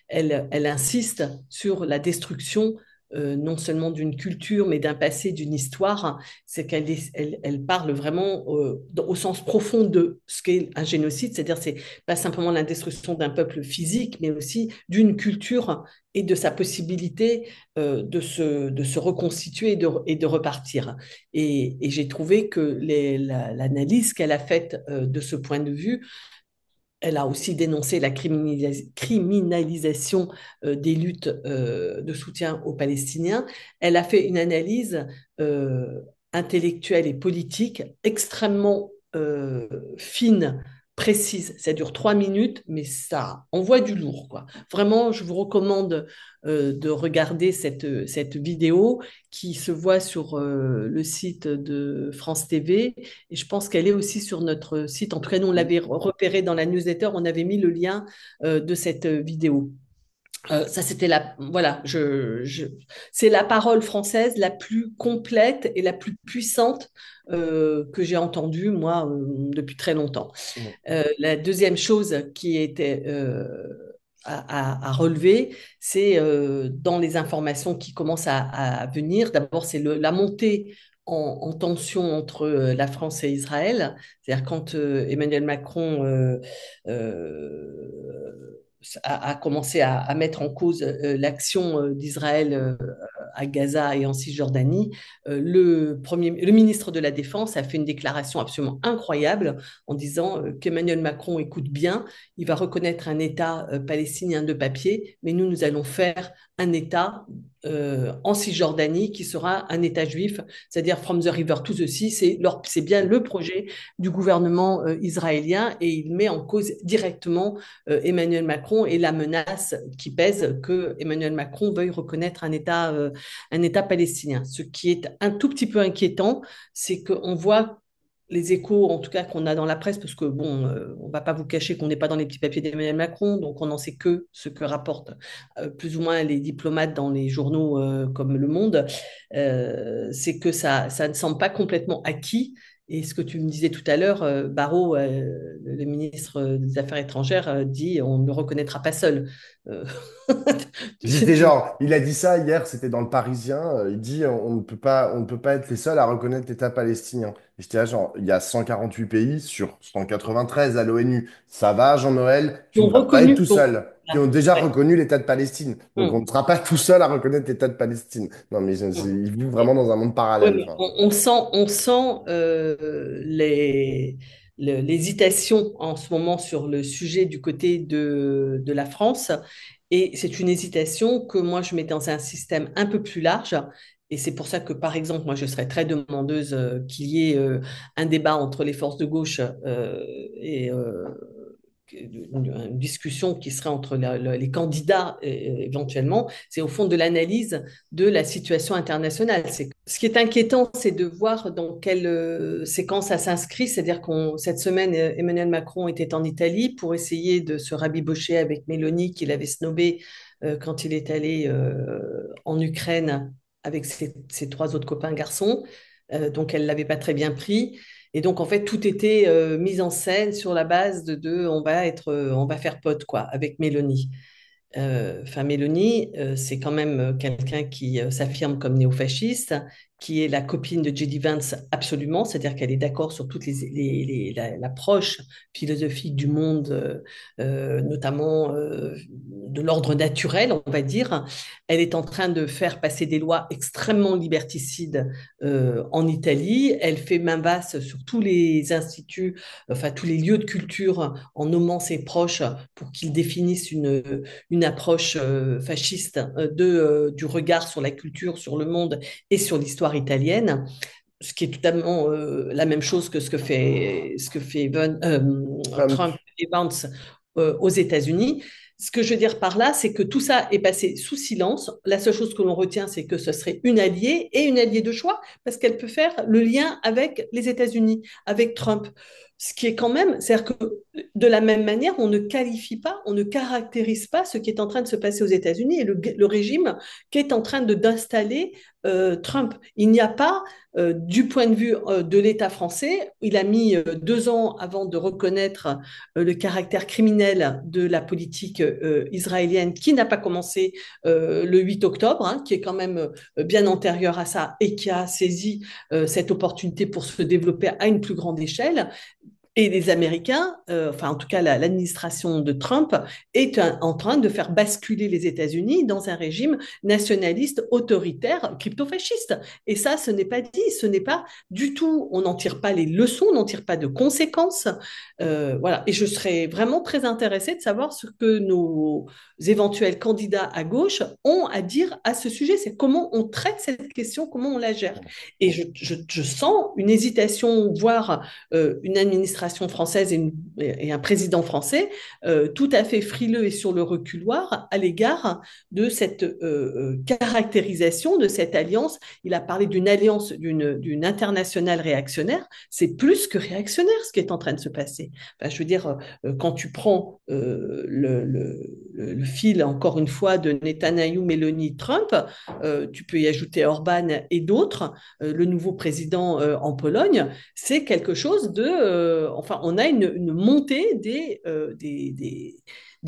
elle insiste sur la destruction non seulement d'une culture, mais d'un passé, d'une histoire. C'est qu'elle parle vraiment au sens profond de ce qu'est un génocide, c'est-à-dire c'est pas simplement la destruction d'un peuple physique, mais aussi d'une culture et de sa possibilité de se reconstituer et de repartir. Et j'ai trouvé que l'analyse qu'elle a faite de ce point de vue, elle a aussi dénoncé la criminalisation des luttes de soutien aux Palestiniens. Elle a fait une analyse intellectuelle et politique extrêmement fine, précise. Ça dure 3 minutes, mais ça envoie du lourd, quoi. Vraiment, je vous recommande de regarder cette vidéo qui se voit sur le site de France TV, et je pense qu'elle est aussi sur notre site. En tout cas, nous, on l'avait repéré dans la newsletter, on avait mis le lien de cette vidéo. Ça, c'était voilà, c'est la parole française la plus complète et la plus puissante que j'ai entendue, moi, depuis très longtemps. La deuxième chose qui était à relever, c'est dans les informations qui commencent à venir. D'abord, c'est la montée en tension entre la France et Israël. C'est-à-dire quand Emmanuel Macron a commencé à mettre en cause l'action d'Israël à Gaza et en Cisjordanie, le ministre de la Défense a fait une déclaration absolument incroyable en disant qu'Emmanuel Macron écoute bien, il va reconnaître un État palestinien de papier, mais nous allons faire un État en Cisjordanie qui sera un État juif, c'est-à-dire from the river to the sea, c'est bien le projet du gouvernement israélien, et il met en cause directement Emmanuel Macron et la menace qui pèse que Emmanuel Macron veuille reconnaître un État palestinien. Ce qui est un tout petit peu inquiétant, c'est qu'on voit les échos, en tout cas, qu'on a dans la presse, parce que, bon, on ne va pas vous cacher qu'on n'est pas dans les petits papiers d'Emmanuel Macron, donc on n'en sait que ce que rapportent plus ou moins les diplomates dans les journaux comme Le Monde, c'est que ça ne semble pas complètement acquis. Et ce que tu me disais tout à l'heure, Barrot, le ministre des Affaires étrangères, dit on ne le reconnaîtra pas seul. Euh, J'étais genre, il a dit ça hier, c'était dans le Parisien. Il dit on ne peut pas être les seuls à reconnaître l'État palestinien. Et j'étais là, genre, il y a 148 pays sur 193 à l'ONU. Ça va, Jean-Noël, Ils tu ne ont vas pas être reconnu. tout Donc, seul. Qui voilà. ont déjà Ouais. reconnu l'État de Palestine. Donc on Hum, ne sera pas tout seul à reconnaître l'État de Palestine. Non, mais hum. ils vivent vraiment dans un monde Ouais, parallèle. mais Enfin, on sent les. l'hésitation en ce moment sur le sujet du côté de la France. Et c'est une hésitation que moi, je mets dans un système un peu plus large. Et c'est pour ça que, par exemple, moi, je serais très demandeuse qu'il y ait un débat entre les forces de gauche et une discussion qui serait entre les candidats éventuellement, c'est au fond de l'analyse de la situation internationale. Ce qui est inquiétant, c'est de voir dans quelle séquence ça s'inscrit. C'est-à-dire qu'on cette semaine, Emmanuel Macron était en Italie pour essayer de se rabibocher avec Mélanie, qu'il avait snobé quand il est allé en Ukraine avec ses trois autres copains garçons. Donc, elle ne l'avait pas très bien pris. Et donc, en fait, tout était mis en scène sur la base on va faire pote, quoi, avec Mélanie. Enfin, Mélanie, c'est quand même quelqu'un qui s'affirme comme néofasciste, qui est la copine de J.D. Vance absolument, c'est-à-dire qu'elle est d'accord sur toute l'approche philosophique du monde, notamment de l'ordre naturel, on va dire. Elle est en train de faire passer des lois extrêmement liberticides en Italie. Elle fait main basse sur tous les instituts, enfin tous les lieux de culture, en nommant ses proches pour qu'ils définissent une approche fasciste du regard sur la culture, sur le monde et sur l'histoire italienne, ce qui est totalement la même chose que ce que fait Trump. Trump et Vance aux États-Unis. Ce que je veux dire par là, c'est que tout ça est passé sous silence. La seule chose que l'on retient, c'est que ce serait une alliée et une alliée de choix, parce qu'elle peut faire le lien avec les États-Unis, avec Trump. Ce qui est quand même, c'est-à-dire que de la même manière, on ne qualifie pas, on ne caractérise pas ce qui est en train de se passer aux États-Unis et le régime qu'est en train d'installer Trump. Il n'y a pas, du point de vue de l'État français, il a mis 2 ans avant de reconnaître le caractère criminel de la politique israélienne qui n'a pas commencé le 8 octobre, hein, qui est quand même bien antérieur à ça et qui a saisi cette opportunité pour se développer à une plus grande échelle. Et les Américains, enfin en tout cas l'administration de Trump, est en train de faire basculer les États-Unis dans un régime nationaliste, autoritaire, crypto-fasciste. Et ça, ce n'est pas dit, ce n'est pas du tout, on n'en tire pas les leçons, on n'en tire pas de conséquences. Voilà. Et je serais vraiment très intéressée de savoir ce que nos éventuels candidats à gauche ont à dire à ce sujet. C'est comment on traite cette question, comment on la gère. Et je sens une hésitation, voire une administration française et un président français tout à fait frileux et sur le reculoir à l'égard de cette caractérisation de cette alliance. Il a parlé d'une alliance, d'une internationale réactionnaire. C'est plus que réactionnaire ce qui est en train de se passer. Enfin, je veux dire, quand tu prends le fil, encore une fois, de Netanyahou, Meloni, Trump, tu peux y ajouter Orban et d'autres, le nouveau président en Pologne, c'est quelque chose de... enfin, on a une montée des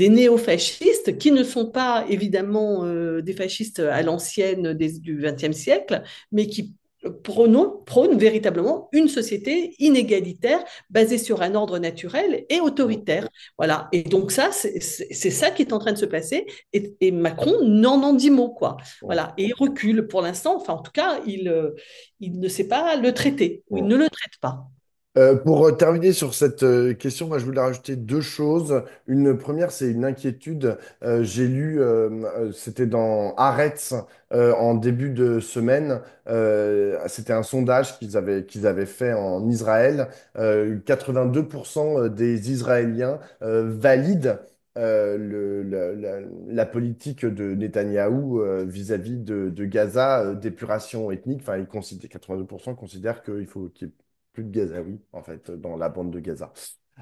néofascistes qui ne sont pas évidemment des fascistes à l'ancienne du XXe siècle, mais qui prônent véritablement une société inégalitaire basée sur un ordre naturel et autoritaire. Voilà. Et donc ça, c'est ça qui est en train de se passer. Et Macron n'en en dit mot, quoi. Voilà. Et il recule pour l'instant. Enfin, en tout cas, il ne sait pas le traiter, ou il ne le traite pas. Pour terminer sur cette question, moi je voulais rajouter deux choses. Une première, c'est une inquiétude. J'ai lu, c'était dans Haaretz en début de semaine. C'était un sondage qu'ils avaient fait en Israël. 82% des Israéliens valident la politique de Netanyahou vis-à-vis de Gaza, d'épuration ethnique. Enfin, 82% considèrent qu'il faut qu'il y ait plus de Gazaouis, en fait, dans la bande de Gaza.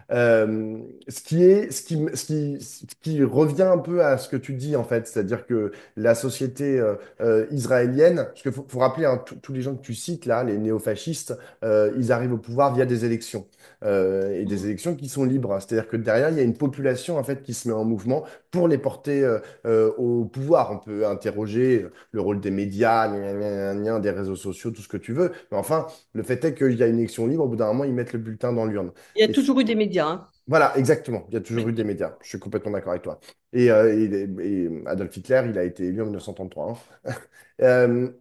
Ce qui revient un peu à ce que tu dis, en fait, c'est-à-dire que la société israélienne, parce qu'il faut rappeler, hein, tous les gens que tu cites là, les néofascistes, ils arrivent au pouvoir via des élections, et des élections qui sont libres. C'est-à-dire que derrière, il y a une population, en fait, qui se met en mouvement pour les porter au pouvoir. On peut interroger le rôle des médias, gna, gna, gna, gna, des réseaux sociaux, tout ce que tu veux, mais enfin, le fait est qu'il y a une élection libre, au bout d'un moment, ils mettent le bulletin dans l'urne. Il y a Et toujours eu des médias, hein. Voilà, exactement. Il y a toujours Oui. eu des médias. Je suis complètement d'accord avec toi. Et Adolf Hitler, il a été élu en 1933, hein. Il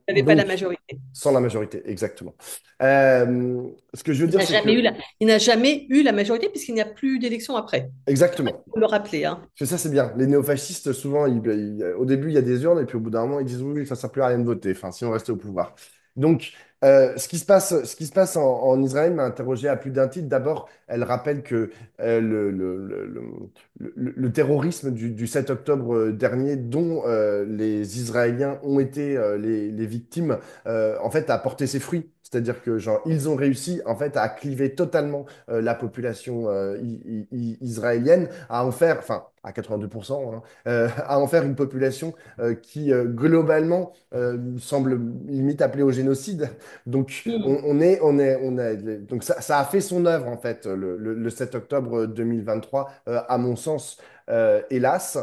n'avait pas la Donc, majorité. sans la majorité, exactement. Ce que je veux Il dire, n'a c'est jamais eu que, il n'a jamais eu la majorité puisqu'il n'y a plus d'élection après. exactement. Il faut le rappeler, hein. Parce que ça, c'est bien. Les néofascistes, souvent, au début, il y a des urnes, et puis au bout d'un moment, ils disent oui, ça ne sert plus à rien de voter, enfin, si on restait au pouvoir. Donc, ce qui se passe en Israël m'a interrogé à plus d'un titre. D'abord, elle rappelle que le terrorisme du 7 octobre dernier, dont les Israéliens ont été les victimes, en fait, a porté ses fruits. C'est-à-dire que, genre, ils ont réussi, en fait, à cliver totalement la population israélienne, à en faire, enfin, à 82%, hein, à en faire une population qui, globalement, semble limite appelée au génocide. Donc, Mm. donc ça a fait son œuvre, en fait, le 7 octobre 2023, à mon sens, hélas.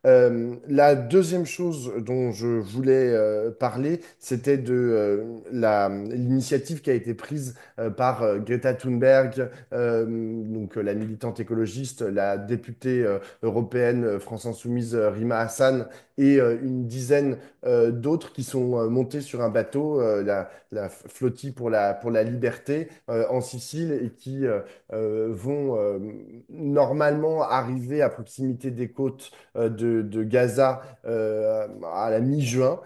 La deuxième chose dont je voulais parler, c'était de l'initiative qui a été prise par Greta Thunberg, donc la militante écologiste, la députée européenne France Insoumise Rima Hassan et une dizaine d'autres qui sont montés sur un bateau, la flottille pour la liberté en Sicile et qui vont normalement arriver à proximité des côtes de Gaza à la mi-juin.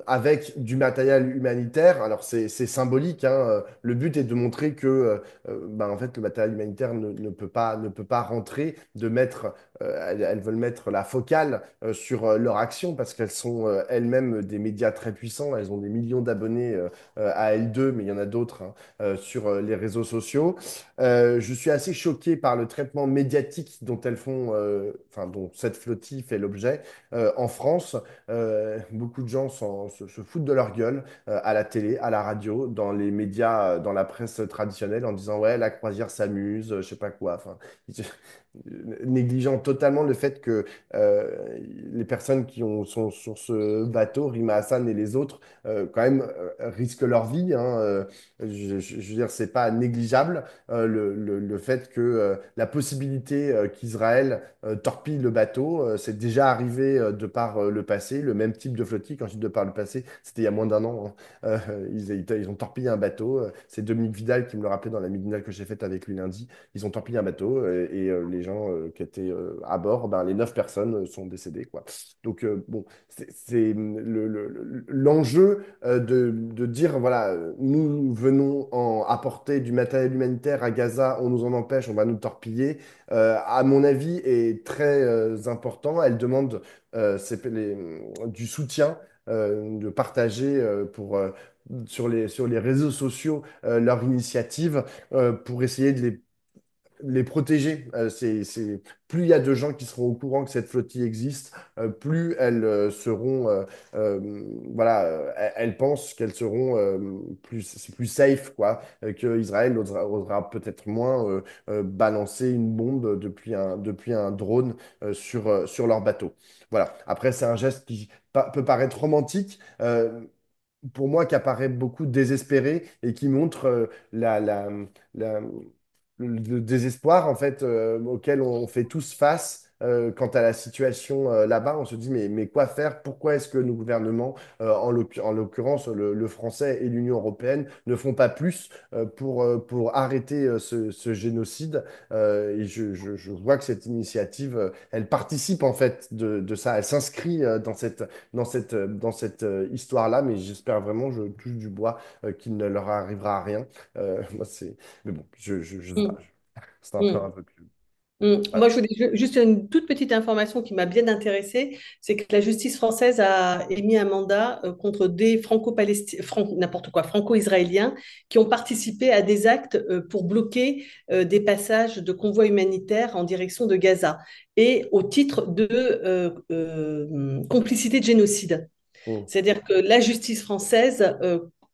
Avec du matériel humanitaire. Alors c'est symbolique, hein. Le but est de montrer que ben, en fait, le matériel humanitaire ne peut pas rentrer, elles veulent mettre la focale sur leur action parce qu'elles sont elles-mêmes des médias très puissants. Elles ont des millions d'abonnés à elles deux, mais il y en a d'autres, hein, sur les réseaux sociaux. Je suis assez choqué par le traitement médiatique dont elles font, enfin, dont cette flottille fait l'objet en France. Beaucoup de gens se foutent de leur gueule à la télé, à la radio, dans les médias, dans la presse traditionnelle, en disant ouais, la croisière s'amuse, je sais pas quoi. Enfin, négligeant totalement le fait que les personnes sont sur ce bateau, Rima Hassan et les autres, quand même risquent leur vie, hein. Je veux dire, c'est pas négligeable le fait que la possibilité qu'Israël torpille le bateau, c'est déjà arrivé de par le passé, le même type de flottille, quand je dis de par le passé, c'était il y a moins d'un an, hein. Ils ont torpillé un bateau, c'est Dominique Vidal qui me le rappelait dans la midinale que j'ai faite avec lui lundi. Ils ont torpillé un bateau et les gens qui étaient à bord, ben, les 9 personnes sont décédées, quoi. Donc, bon, c'est l'enjeu de dire, voilà, nous venons apporter du matériel humanitaire à Gaza, on nous en empêche, on va nous torpiller, à mon avis, est très important. Elle demande du soutien, de partager sur les réseaux sociaux leur initiative pour essayer de les protéger. Plus il y a de gens qui seront au courant que cette flottille existe, plus elles seront, voilà, elles pensent qu'elles seront c'est plus safe, quoi, que Israël osera peut-être moins balancer une bombe depuis un drone sur leur bateau. Voilà. Après, c'est un geste qui peut paraître romantique. Pour moi, qui apparaît beaucoup désespéré et qui montre la- le désespoir en fait auquel on fait tous face quant à la situation là-bas. On se dit mais quoi faire? Pourquoi est-ce que nos gouvernements, en l'occurrence le français et l'Union européenne, ne font pas plus pour arrêter ce génocide? Et je vois que cette initiative, elle participe en fait de ça. Elle s'inscrit dans cette histoire-là, mais j'espère vraiment, je touche du bois, qu'il ne leur arrivera rien. Moi, mais bon, je sais pas. Mm. C'est un Mm. peu plus. Moi, Voilà. je voulais juste une toute petite information qui m'a bien intéressée, c'est que la justice française a émis un mandat contre des franco-palestiniens, n'importe quoi, franco-israéliens, qui ont participé à des actes pour bloquer des passages de convois humanitaires en direction de Gaza, et au titre de complicité de génocide. Mm. C'est-à-dire que la justice française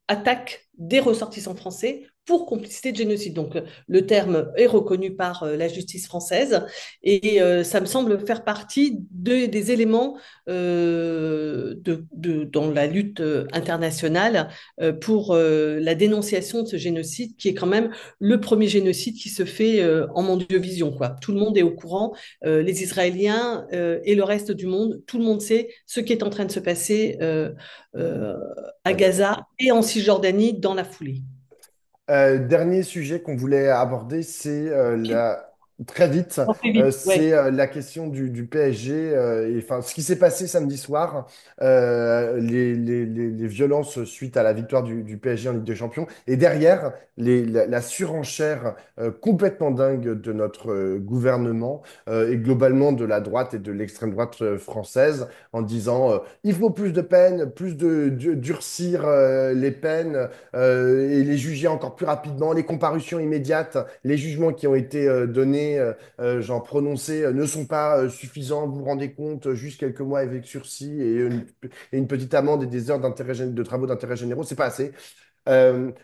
attaque des ressortissants français pour complicité de génocide. Donc, le terme est reconnu par la justice française et ça me semble faire partie des éléments dans la lutte internationale pour la dénonciation de ce génocide qui est quand même le premier génocide qui se fait en mondiovision, quoi. Tout le monde est au courant, les Israéliens et le reste du monde, tout le monde sait ce qui est en train de se passer euh, à à Gaza. Gaza et en Cisjordanie dans la foulée. Dernier sujet qu'on voulait aborder, c'est très vite, On fait vite, ouais. c'est la question du PSG. Et, enfin, ce qui s'est passé samedi soir, les violences suite à la victoire du PSG en Ligue des Champions, et derrière la surenchère complètement dingue de notre gouvernement et globalement de la droite et de l'extrême droite française, en disant il faut plus de peines, plus durcir les peines et les juger encore plus rapidement, les comparutions immédiates, les jugements qui ont été donnés, genre prononcés, ne sont pas suffisants. Vous vous rendez compte, juste quelques mois avec sursis et une petite amende et des heures de travaux d'intérêt généraux, c'est pas assez.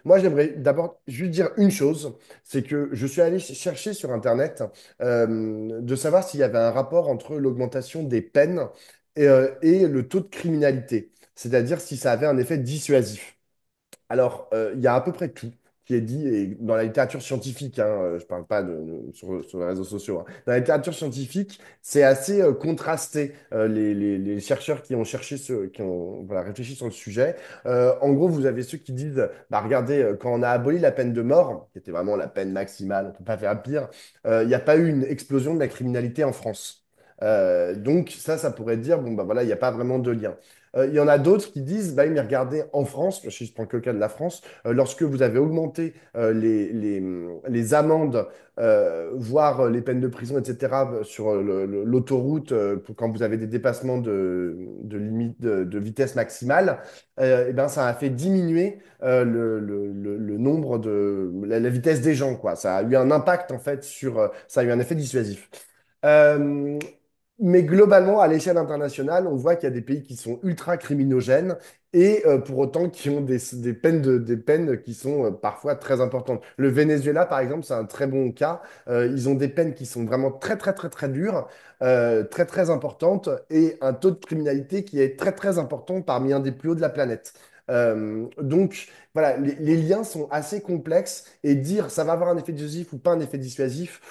Moi, j'aimerais d'abord juste dire une chose, c'est que je suis allé chercher sur Internet de savoir s'il y avait un rapport entre l'augmentation des peines et le taux de criminalité, c'est-à-dire si ça avait un effet dissuasif. Alors, il y a à peu près tout qui est dit et dans la littérature scientifique, hein, je ne parle pas sur les réseaux sociaux, hein. Dans la littérature scientifique, c'est assez contrasté. Les chercheurs qui ont cherché, qui ont voilà, réfléchi sur le sujet, en gros, vous avez ceux qui disent, bah, regardez, quand on a aboli la peine de mort, qui était vraiment la peine maximale, on ne peut pas faire pire, il n'y a pas eu une explosion de la criminalité en France. Donc ça pourrait dire, bon, bah voilà, il n'y a pas vraiment de lien. Il y en a d'autres qui disent, bah, oui, mais regardez, en France, je prends que le cas de la France, lorsque vous avez augmenté les amendes, voire les peines de prison, etc., sur l'autoroute, quand vous avez des dépassements de limite de vitesse maximale, eh ben, ça a fait diminuer le nombre la vitesse des gens, quoi. Ça a eu un impact, en fait, ça a eu un effet dissuasif. Euh, mais globalement, à l'échelle internationale, on voit qu'il y a des pays qui sont ultra criminogènes et pour autant qui ont des peines qui sont parfois très importantes. Le Venezuela, par exemple, c'est un très bon cas. Ils ont des peines qui sont vraiment très, très, très, très dures, très, très importantes et un taux de criminalité qui est très, très important parmi un des plus hauts de la planète. Donc, voilà, les liens sont assez complexes et dire ça va avoir un effet dissuasif ou pas un effet dissuasif.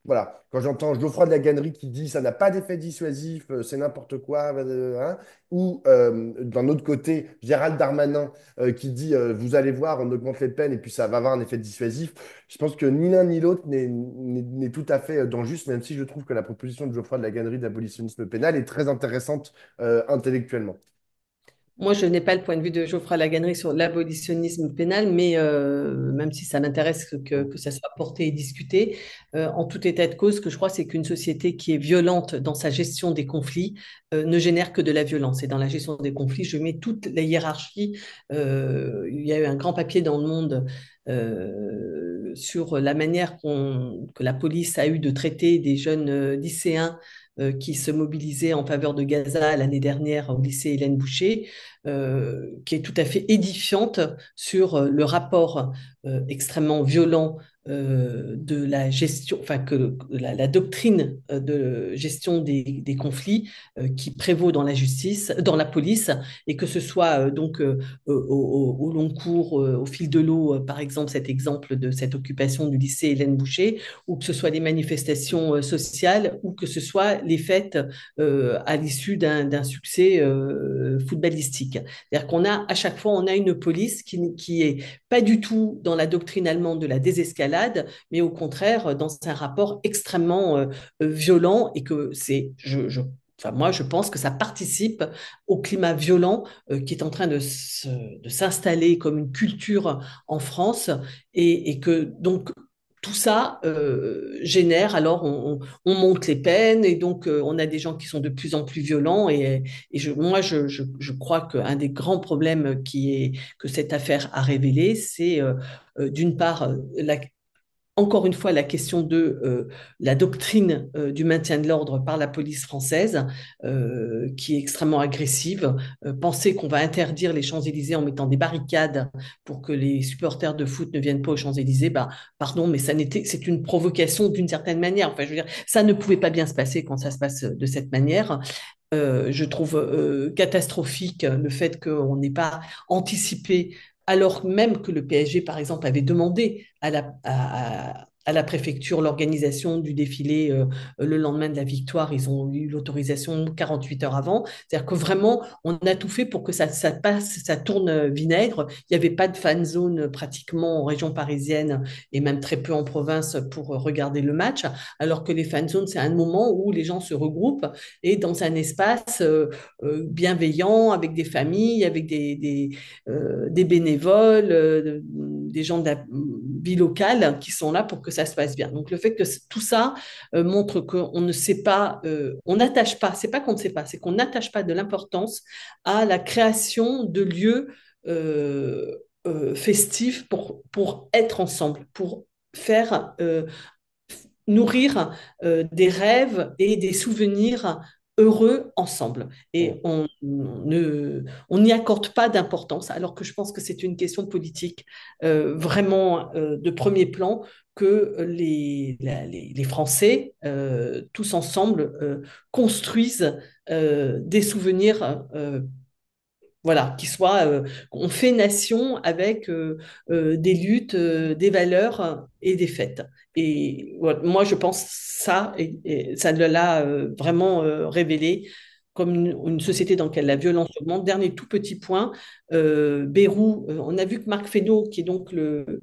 Voilà, quand j'entends Geoffroy de la Gannerie qui dit ça n'a pas d'effet dissuasif, c'est n'importe quoi, hein, ou d'un autre côté, Gérald Darmanin qui dit vous allez voir, on augmente les peines et puis ça va avoir un effet dissuasif, je pense que ni l'un ni l'autre n'est tout à fait dans le juste, même si je trouve que la proposition de Geoffroy de la Gannerie d'abolitionnisme pénal est très intéressante intellectuellement. Moi, je n'ai pas le point de vue de Geoffroy Laganerie sur l'abolitionnisme pénal, mais même si ça m'intéresse que ça soit porté et discuté, en tout état de cause, ce que je crois, c'est qu'une société qui est violente dans sa gestion des conflits ne génère que de la violence. Et dans la gestion des conflits, je mets toute la hiérarchie. Il y a eu un grand papier dans le monde sur la manière que la police a eu de traiter des jeunes lycéens qui se mobilisaient en faveur de Gaza l'année dernière au lycée Hélène Boucher, qui est tout à fait édifiante sur le rapport extrêmement violent de la gestion, enfin que la doctrine de gestion des conflits qui prévaut dans la justice, dans la police, et que ce soit au long cours, au fil de l'eau, par exemple cet exemple de cette occupation du lycée Hélène Boucher, ou que ce soit des manifestations sociales, ou que ce soit les fêtes à l'issue d'un succès footballistique. C'est-à-dire qu'on a à chaque fois on a une police qui est pas du tout dans la doctrine allemande de la désescalade, mais au contraire dans un rapport extrêmement violent et que enfin, moi, je pense que ça participe au climat violent qui est en train de s'installer comme une culture en France et que donc tout ça génère, alors on monte les peines et donc on a des gens qui sont de plus en plus violents moi je crois qu'un des grands problèmes que cette affaire a révélé, c'est d'une part encore une fois la question de la doctrine du maintien de l'ordre par la police française, qui est extrêmement agressive. Penser qu'on va interdire les Champs-Élysées en mettant des barricades pour que les supporters de foot ne viennent pas aux Champs-Élysées, bah, pardon, mais c'est une provocation d'une certaine manière. Enfin, je veux dire, ça ne pouvait pas bien se passer quand ça se passe de cette manière. Je trouve catastrophique le fait qu'on n'ait pas anticipé, alors même que le PSG, par exemple, avait demandé à la préfecture l'organisation du défilé le lendemain de la victoire. Ils ont eu l'autorisation 48 heures avant. C'est-à-dire que vraiment, on a tout fait pour que ça passe, ça tourne vinaigre. Il n'y avait pas de fan zone pratiquement en région parisienne et même très peu en province pour regarder le match, alors que les fan zones, c'est un moment où les gens se regroupent et dans un espace bienveillant, avec des familles, avec des bénévoles, des gens de la vie locale qui sont là pour que ça se passe bien. Donc le fait que tout ça montre qu'on ne sait pas, on n'attache pas, c'est pas qu'on ne sait pas, c'est qu'on n'attache pas de l'importance à la création de lieux festifs pour être ensemble, pour faire nourrir des rêves et des souvenirs heureux ensemble. Mm. Et on n'y accorde pas d'importance, alors que je pense que c'est une question politique vraiment de premier plan que les Français, tous ensemble, construisent des souvenirs voilà, on fait nation avec des luttes, des valeurs et des fêtes. Et voilà, moi, je pense ça, et ça l'a vraiment révélé comme une société dans laquelle la violence augmente. Dernier tout petit point, Bayrou, on a vu que Marc Fesneau, qui est donc le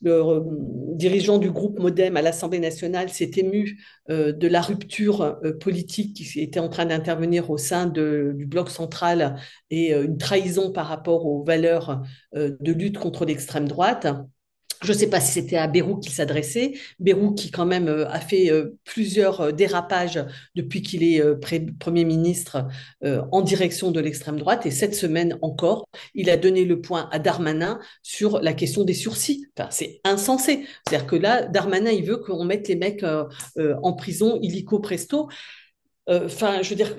dirigeant du groupe Modem à l'Assemblée nationale, s'est ému de la rupture politique qui était en train d'intervenir au sein du bloc central et une trahison par rapport aux valeurs de lutte contre l'extrême droite. Je ne sais pas si c'était à Bérou qu'il s'adressait. Bérou qui quand même a fait plusieurs dérapages depuis qu'il est Premier ministre en direction de l'extrême droite. Et cette semaine encore, il a donné le point à Darmanin sur la question des sursis. Enfin, c'est insensé. C'est-à-dire que là, Darmanin, il veut qu'on mette les mecs en prison illico presto. Enfin, je veux dire,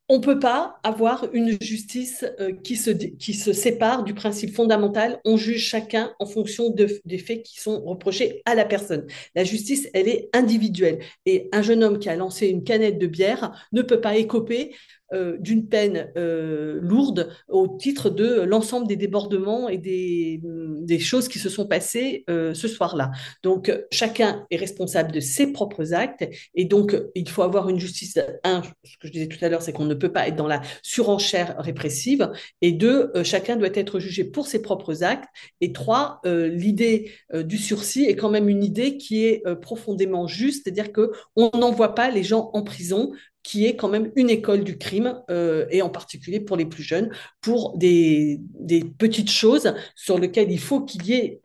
on ne peut pas avoir une justice qui se sépare du principe fondamental. On juge chacun en fonction des faits qui sont reprochés à la personne. La justice, elle est individuelle. Et un jeune homme qui a lancé une canette de bière ne peut pas écoper d'une peine lourde au titre de l'ensemble des débordements et des choses qui se sont passées ce soir-là. Donc, chacun est responsable de ses propres actes et donc, il faut avoir une justice. Un, ce que je disais tout à l'heure, c'est qu'on ne peut pas être dans la surenchère répressive. Et deux, chacun doit être jugé pour ses propres actes. Et trois, l'idée du sursis est quand même une idée qui est profondément juste, c'est-à-dire qu'on n'envoie pas les gens en prison qui est quand même une école du crime, et en particulier pour les plus jeunes, pour des petites choses sur lesquelles il faut qu'il y ait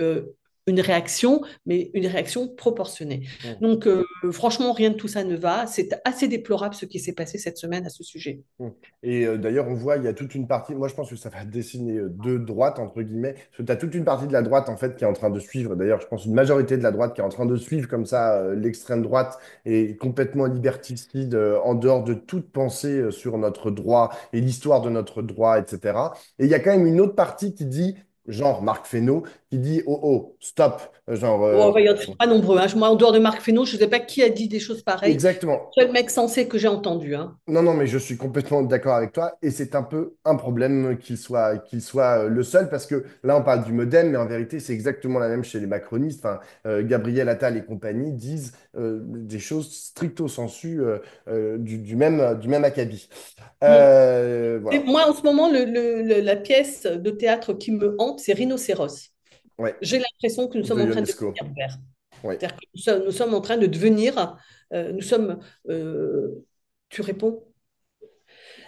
une réaction, mais une réaction proportionnée. Mm. Donc, franchement, rien de tout ça ne va. C'est assez déplorable ce qui s'est passé cette semaine à ce sujet. Mm. Et d'ailleurs, on voit, il y a toute une partie, moi je pense que ça va dessiner deux droites, entre guillemets, parce que tu as toute une partie de la droite, en fait, qui est en train de suivre, d'ailleurs, je pense une majorité de la droite qui est en train de suivre comme ça l'extrême droite et complètement liberticide, en dehors de toute pensée sur notre droit et l'histoire de notre droit, etc. Et il y a quand même une autre partie qui dit, genre Marc Fesneau, qui dit, oh oh, stop, genre, Oh, ils ne sont pas nombreux, hein. Moi, en dehors de Marc Fesneau, je ne sais pas qui a dit des choses pareilles. exactement. C'est le seul mec sensé que j'ai entendu, hein. Non, non, mais je suis complètement d'accord avec toi et c'est un peu un problème qu'il soit le seul parce que là, on parle du modem, mais en vérité, c'est exactement la même chez les macronistes. Enfin, Gabriel Attal et compagnie disent des choses stricto sensu du même acabit. Mm. Et Voilà. moi, en ce moment, la pièce de théâtre qui me hante, c'est Rhinocéros. Ouais, J'ai l'impression que nous de sommes en train de Ionesco. devenir vert. Ouais. C'est-à-dire que nous sommes en train de devenir, nous sommes, tu réponds?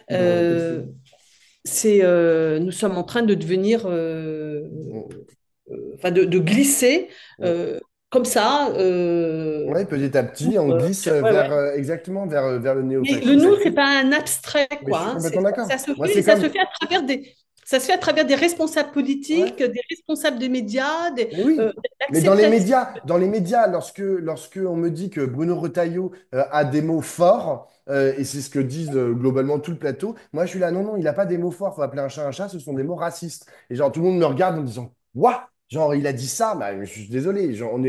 Dans quel style? Euh, nous sommes en train de devenir, Mm, enfin de glisser mm. euh, comme ça. Ouais, petit à petit, on glisse Ouais, ouais. vers exactement vers le Mais le néofascisme. nous, c'est pas un abstrait, Mais je quoi, suis hein. complètement d'accord. Moi, c'est Ça se comme fait à travers des. Ça se fait à travers des responsables Ouais. politiques, des responsables des médias, Mais oui, mais l'acceptation. dans les médias, lorsque on me dit que Bruno Retailleau a des mots forts, et c'est ce que disent globalement tout le plateau, moi je suis là, non, non, il n'a pas des mots forts, faut appeler un chat, ce sont des mots racistes. Et genre, tout le monde me regarde en disant, Ouah! Genre, il a dit ça, bah, je suis désolé, genre,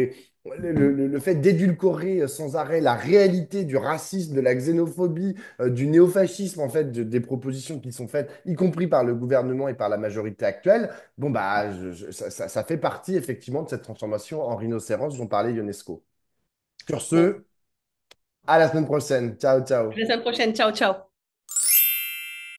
le fait d'édulcorer sans arrêt la réalité du racisme, de la xénophobie, du néofascisme, en fait, des propositions qui sont faites, y compris par le gouvernement et par la majorité actuelle. Bon, bah, ça fait partie effectivement de cette transformation en rhinocéros dont parlait Ionesco. Sur Bon, ce, à la semaine prochaine. Ciao, à la ciao. semaine prochaine. Ciao, ciao.